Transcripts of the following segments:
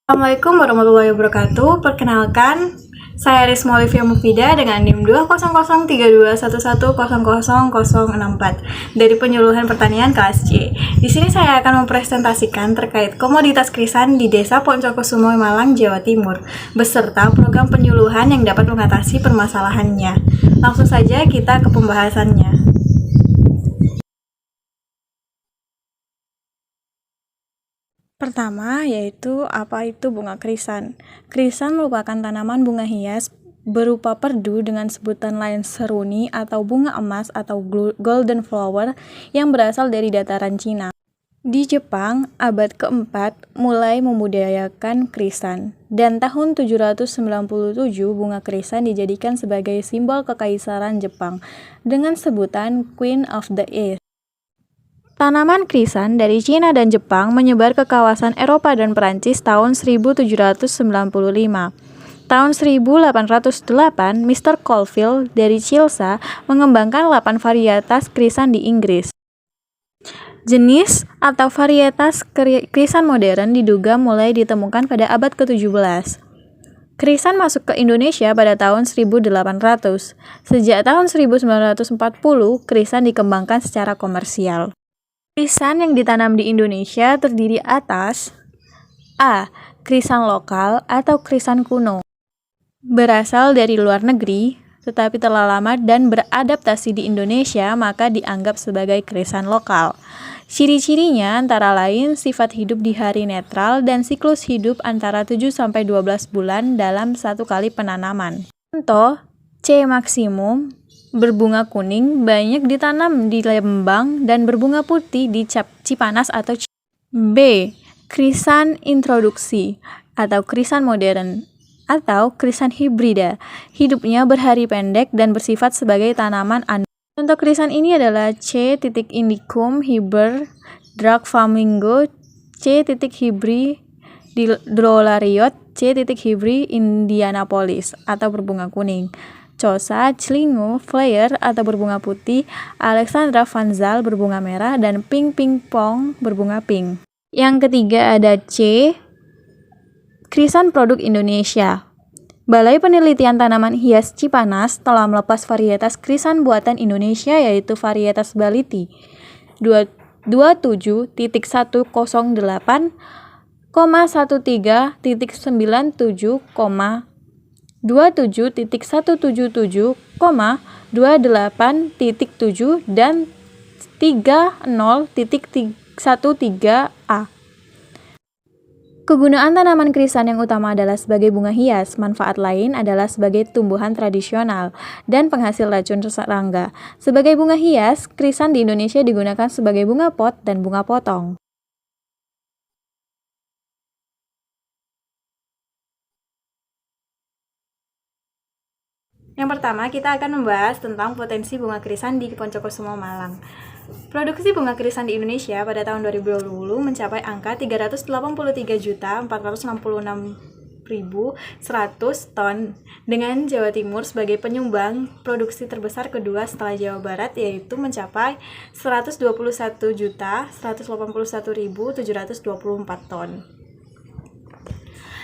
Assalamualaikum warahmatullahi wabarakatuh. Perkenalkan, saya Risma Olivia Mufida dengan NIM 2003211000064 dari Penyuluhan Pertanian kelas C. Di sini saya akan mempresentasikan terkait komoditas krisan di Desa Poncokusumo, Malang, Jawa Timur, beserta program penyuluhan yang dapat mengatasi permasalahannya. Langsung saja kita ke pembahasannya. Pertama, yaitu apa itu bunga krisan. Krisan merupakan tanaman bunga hias berupa perdu dengan sebutan lain seruni atau bunga emas atau golden flower yang berasal dari dataran Cina. Di Jepang, abad keempat mulai membudidayakan krisan, dan tahun 797 bunga krisan dijadikan sebagai simbol kekaisaran Jepang dengan sebutan Queen of the East. Tanaman krisan dari Cina dan Jepang menyebar ke kawasan Eropa dan Perancis tahun 1795. Tahun 1808, Mr. Colville dari Chilsa mengembangkan 8 varietas krisan di Inggris. Jenis atau varietas krisan modern diduga mulai ditemukan pada abad ke-17. Krisan masuk ke Indonesia pada tahun 1800. Sejak tahun 1940, krisan dikembangkan secara komersial. Krisan yang ditanam di Indonesia terdiri atas A. Krisan lokal atau krisan kuno, berasal dari luar negeri, tetapi telah lama dan beradaptasi di Indonesia, maka dianggap sebagai krisan lokal. Ciri-cirinya antara lain sifat hidup di hari netral dan siklus hidup antara 7-12 bulan dalam satu kali penanaman. Contoh, C. maksimum, berbunga kuning, banyak ditanam di Lembang dan berbunga putih di Cipanas atau B. Krisan introduksi atau krisan modern atau krisan hibrida. Hidupnya berhari pendek dan bersifat sebagai tanaman annual. Contoh krisan ini adalah C. indicum hiber drag flamingo, C. hibri drolariot, C. hibri indianapolis atau berbunga kuning, Chosa, Clingo, Flare atau berbunga putih, Alexandra Vanzal berbunga merah, dan Pink Ping Pong berbunga pink. Yang ketiga ada C. Krisan produk Indonesia. Balai Penelitian Tanaman Hias Cipanas telah melepas varietas krisan buatan Indonesia yaitu varietas Baliti 27.13.97,27.177, 28.7, dan 30.13a. Kegunaan tanaman krisan yang utama adalah sebagai bunga hias. Manfaat lain adalah sebagai tumbuhan tradisional dan penghasil racun serangga. Sebagai bunga hias, krisan di Indonesia digunakan sebagai bunga pot dan bunga potong. Yang pertama, kita akan membahas tentang potensi bunga krisan di Poncokusumo, Malang. Produksi bunga krisan di Indonesia pada tahun 2020 mencapai angka 383.466.100 ton, dengan Jawa Timur sebagai penyumbang produksi terbesar kedua setelah Jawa Barat, yaitu mencapai 121.181.724 ton.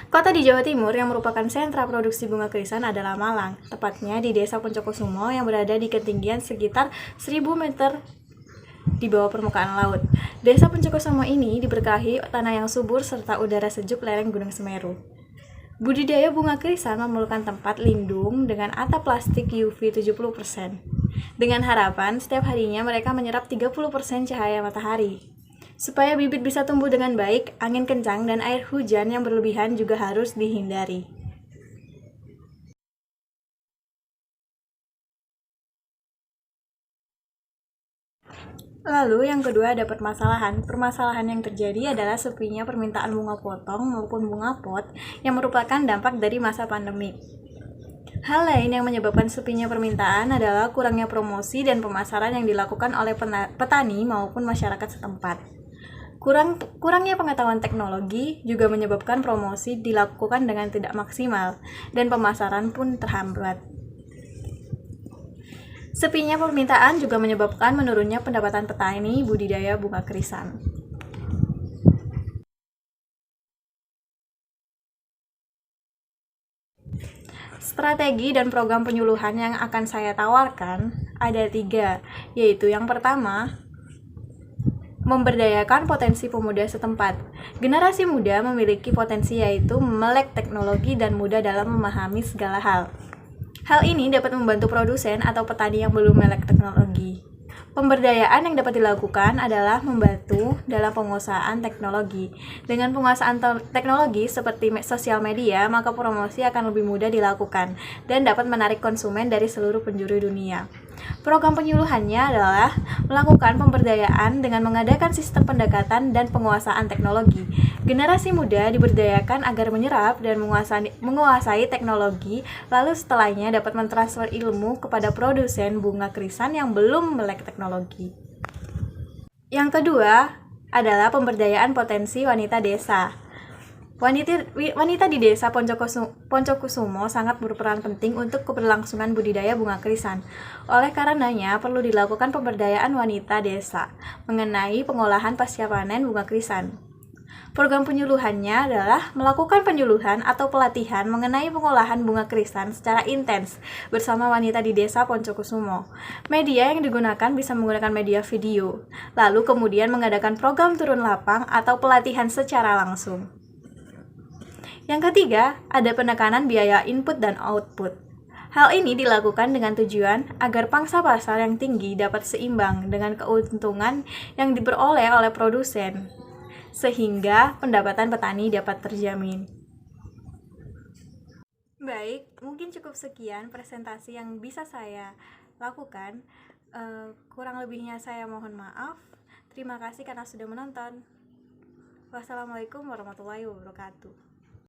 Kota di Jawa Timur yang merupakan sentra produksi bunga krisan adalah Malang, tepatnya di Desa Poncokusumo yang berada di ketinggian sekitar 1000 meter di bawah permukaan laut. Desa Poncokusumo ini diberkahi tanah yang subur serta udara sejuk lereng Gunung Semeru. Budidaya bunga krisan memerlukan tempat lindung dengan atap plastik UV 70%. Dengan harapan setiap harinya mereka menyerap 30% cahaya matahari. Supaya bibit bisa tumbuh dengan baik, angin kencang dan air hujan yang berlebihan juga harus dihindari. Lalu yang kedua ada permasalahan. Permasalahan yang terjadi adalah sepinya permintaan bunga potong maupun bunga pot yang merupakan dampak dari masa pandemi. Hal lain yang menyebabkan sepinya permintaan adalah kurangnya promosi dan pemasaran yang dilakukan oleh petani maupun masyarakat setempat. Kurangnya pengetahuan teknologi juga menyebabkan promosi dilakukan dengan tidak maksimal dan pemasaran pun terhambat. Sepinya permintaan juga menyebabkan menurunnya pendapatan petani budidaya bunga krisan. Strategi dan program penyuluhan yang akan saya tawarkan ada 3, yaitu yang pertama, memberdayakan potensi pemuda setempat. Generasi muda memiliki potensi yaitu melek teknologi dan mudah dalam memahami segala hal. Hal ini dapat membantu produsen atau petani yang belum melek teknologi. Pemberdayaan yang dapat dilakukan adalah membantu dalam penguasaan teknologi. Dengan penguasaan teknologi seperti sosial media, maka promosi akan lebih mudah dilakukan dan dapat menarik konsumen dari seluruh penjuru dunia. Program penyuluhannya adalah melakukan pemberdayaan dengan mengadakan sistem pendekatan dan penguasaan teknologi. Generasi muda diberdayakan agar menyerap dan menguasai teknologi, lalu setelahnya dapat mentransfer ilmu kepada produsen bunga krisan yang belum melek teknologi. Yang kedua adalah pemberdayaan potensi wanita desa. Wanita di desa Poncokusumo sangat berperan penting untuk keberlangsungan budidaya bunga krisan. Oleh karenanya, perlu dilakukan pemberdayaan wanita desa mengenai pengolahan pasca panen bunga krisan. Program penyuluhannya adalah melakukan penyuluhan atau pelatihan mengenai pengolahan bunga krisan secara intens bersama wanita di desa Poncokusumo. Media yang digunakan bisa menggunakan media video, lalu kemudian mengadakan program turun lapang atau pelatihan secara langsung. Yang ketiga, ada penekanan biaya input dan output. Hal ini dilakukan dengan tujuan agar pangsa pasar yang tinggi dapat seimbang dengan keuntungan yang diperoleh oleh produsen, sehingga pendapatan petani dapat terjamin. Baik, mungkin cukup sekian presentasi yang bisa saya lakukan. Kurang lebihnya saya mohon maaf. Terima kasih karena sudah menonton. Wassalamualaikum warahmatullahi wabarakatuh.